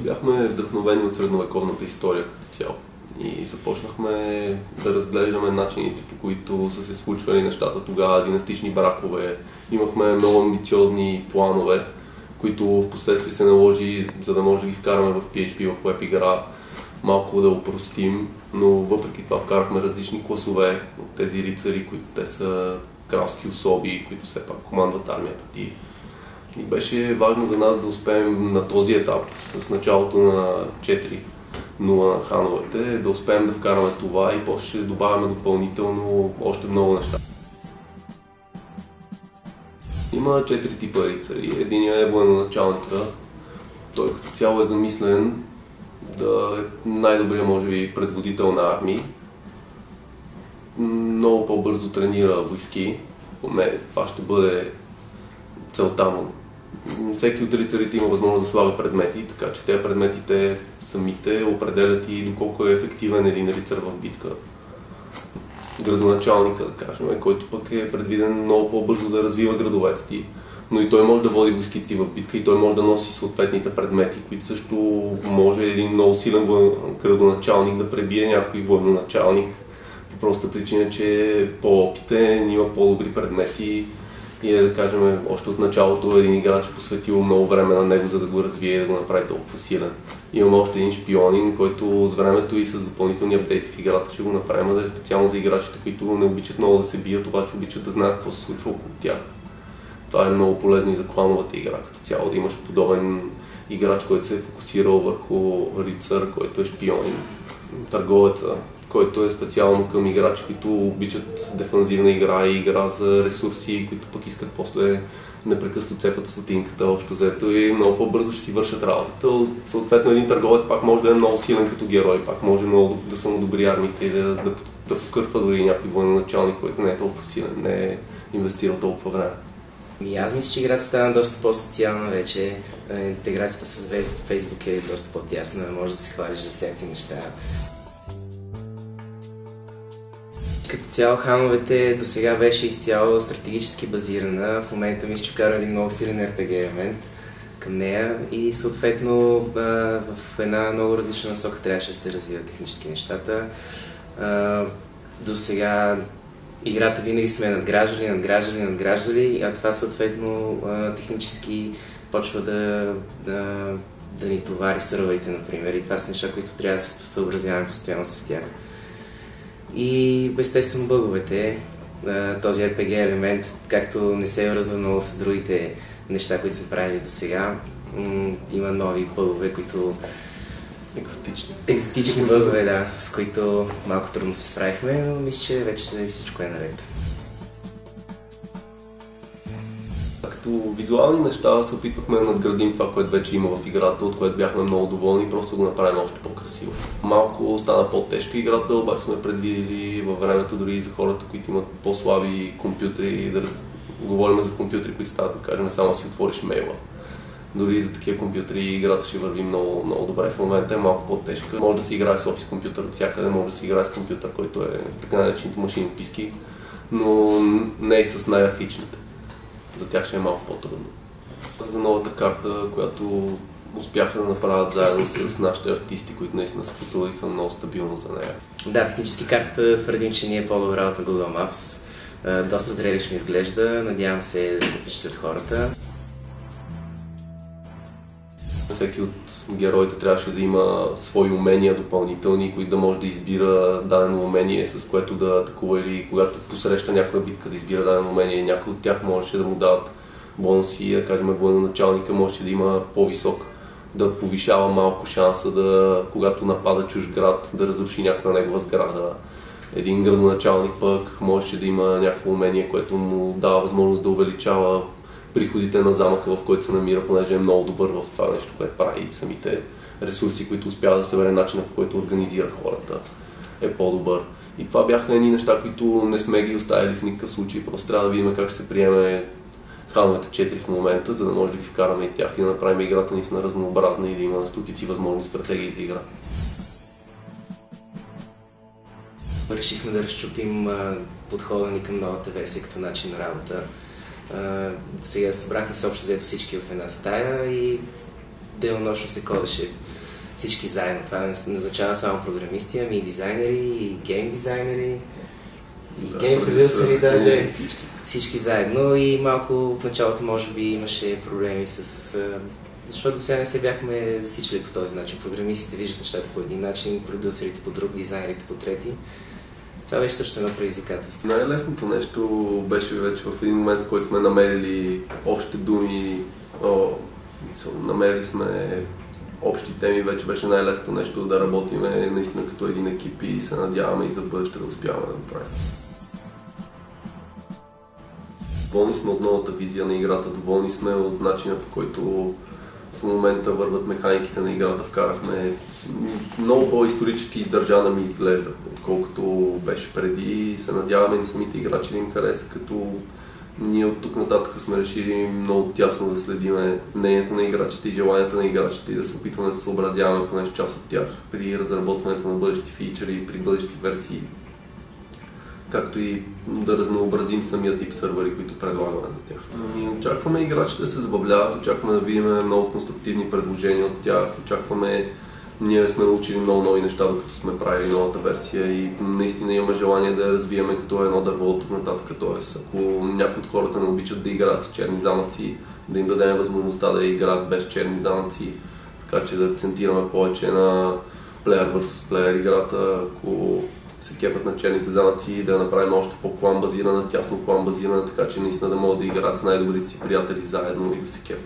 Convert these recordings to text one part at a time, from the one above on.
бяхме вдъхновени от средновековната история като цяло. И започнахме да разглеждаме начините, по които са се случвали нещата тогава, династични бракове. Имахме много амбициозни планове, които в последствие се наложи, за да може да ги вкараме в PHP, в веб игра, малко да опростим, но въпреки това вкарахме различни класове от тези рицари, които те са кралски особи, които все пак командват армията ти. И беше важно за нас да успеем на този етап, с началото на 4.0 на хановете, да успеем да вкараме това и после ще добавяме допълнително още много неща. Има 4 типа рицари. Единият е военачалника. Той като цяло е замислен да е най-добрият, може би, предводител на армии. Много по-бързо тренира войски. Поне това ще бъде целта му. Всеки от рицарите има възможност да слага предмети, така че тези предметите самите определят и доколко е ефективен един рицар в битка. Градоначалника, да кажем, който пък е предвиден много по-бързо да развива градовете ти, но и той може да води войските ти в битка и той може да носи съответните предмети, които също може един много силен градоначалник да пребие някой военачалник, по проста причина, че е по-опитен, има по-добри предмети и да кажем, още от началото един играч е посветил много време на него, за да го развие и да го направи толкова силен. Имаме още един шпионин, който с времето и с допълнителни апдейти в играта ще го направим да е специално за играчите, които не обичат много да се бият, обаче обичат да знаят какво се случва около тях. Това е много полезно и за клановата игра, като цяло да имаш подобен играч, който се е фокусирал върху рицар, който е шпионин, търговеца, който е специално към играчи, които обичат дефанзивна игра и игра за ресурси, които пък искат после непрекъснато цепат стотинката общо взето и много по-бързо ще си вършат работата. Съответно един търговец пак може да е много силен като герой, пак може много да са му добри армиите и да покъртва дори някой военачалник, който не е толкова силен, не е инвестирал толкова време. И аз мисля, че играта стана доста по-социална вече. Интеграцията с Facebook е доста по-тясна, може да се хвалиш за всякакви неща. Като цяло хановете до сега беше изцяло стратегически базирана. В момента мисля, че вкара един много силен RPG елемент към нея и съответно в една много различна насока трябваше да се развиват технически нещата. До сега играта винаги сме надграждали, а това съответно технически почва да ни товари сървърите, например. И това са неща, които трябва да се съобразяваме постоянно с тях. И естествено бъговете, този RPG елемент, както не се е връзва много с другите неща, които сме правили до сега, има нови бъгове, които... Екзотични бъгове, да, с които малко трудно се справихме, но мисля, че вече всичко е наред. Като визуални неща се опитвахме да надградим това, което вече има в играта, от което бяхме много доволни, просто го направим още по-красиво. Малко стана по-тежка играта, обаче сме предвидили във времето дори за хората, които имат по-слаби компютри, да говорим за компютри, които стават, да кажем, само си отвориш мейла. Дори за такива компютри играта ще върви много, много добре. В момента е малко по-тежка. Може да се играе с офис компютър от всякъде, може да се играе с компютър, който е така наречените машини писки, но не и с най-архичните. За тях ще е малко по-трудно. За новата карта, която успяха да направят заедно с нашите артисти, които наистина се потрудиха много стабилно за нея. Да, технически картата твърдим, че не е по-добра от на Google Maps. Доста зрелищно изглежда, надявам се да се впечатлят хората. Всеки от героите трябваше да има свои умения допълнителни, които да може да избира дадено умение, с което да атакува или когато посреща някоя битка да избира дадено умение. Някой от тях можеше да му дават бонуси, да кажем военачалника можеше да има по-висок, да повишава малко шанса да, когато напада чужд град, да разруши някоя негова сграда. Един градоначалник пък можеше да има някакво умение, което му дава възможност да увеличава приходите на замъка, в който се намира, понеже е много добър в това нещо, което прави и самите ресурси, които успява да събере, начина, по който организира хората, е по-добър. И това бяха едни неща, които не сме ги оставили в никакъв случай, просто трябва да видим как ще се приеме хановете 4 в момента, за да може да ги вкараме и тях и да направим играта наистина разнообразна и да има стотици възможни стратегии за игра. Решихме да разчупим подхода ни към новата версия като начин на работа. Сега събрахме се общо взето всички в една стая и денонощно се кодеше всички заедно. Това не означава само програмисти, ами и дизайнери, и гейм дизайнери, и гейм продюсери даже. Всички заедно и малко в началото може би имаше проблеми защото сега не се бяхме засичали по този начин. Програмистите виждат нещата по един начин, продюсерите по друг, дизайнерите по трети. Това беше също едно предизвикателство. Най-лесното нещо беше вече в един момент, в който сме намерили общите думи, намерили сме общи теми, вече беше най-лесното нещо да работим наистина като един екип и се надяваме и за бъдеще да успяваме да направим. Доволни сме от новата визия на играта, доволни сме от начина, по който в момента върват механиките на играта. Вкарахме много по-исторически издържана ми изглежда, отколкото беше преди и се надяваме на самите играчи да им хареса, като ние от тук нататък сме решили много тясно да следиме мнението на играчите и желанията на играчите и да се опитваме да се съобразяваме поне част от тях при разработването на бъдещи фичъри, при бъдещи версии, както и да разнообразим самия тип сървъри, които предлагаме за тях. И очакваме играчите да се забавляват, очакваме да видим много конструктивни предложения от тях, очакваме ние сме научили много нови неща, докато сме правили новата версия и наистина имаме желание да я развиеме като едно дърво от тук нататък. Тоест, ако някои от хората не обичат да играят с черни замъци, да им дадем възможността да играят без черни замъци, така че да акцентираме повече на плеер versus плеер играта, ако се кефат на черните замъци, да я направим още по-клан базирана, тясно клан базирана, така че наистина да могат да играят с най-добрите си приятели заедно и да се кефат.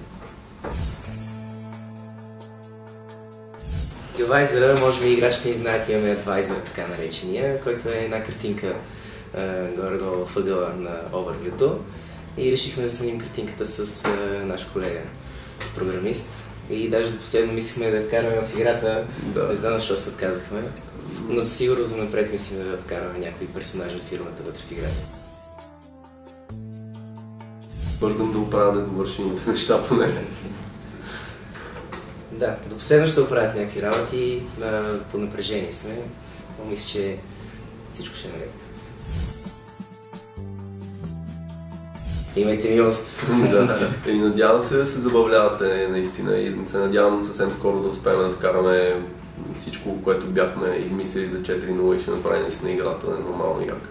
Advisor, може би играчите ни знаят, имаме Advisor, така наречения, който е една картинка горе-долу в ъгъла на overview-то и решихме да сменим картинката с наш колега програмист и даже до последно мислихме да я вкараме в играта, не знам защо се отказахме, но със сигурност за напред мислим да вкараме някои персонажи от фирмата вътре в играта. Бързам да оправя недовършените неща по нея. Да, до последно ще оправят някакви работи, по напрежение сме, но мисля, че всичко ще е наред. Имайте милост! И надявам се да се забавлявате наистина и се надявам съвсем скоро да успеем да вкараме всичко, което бяхме измислили за 4.0 и ще направим наистина играта нормално и яка.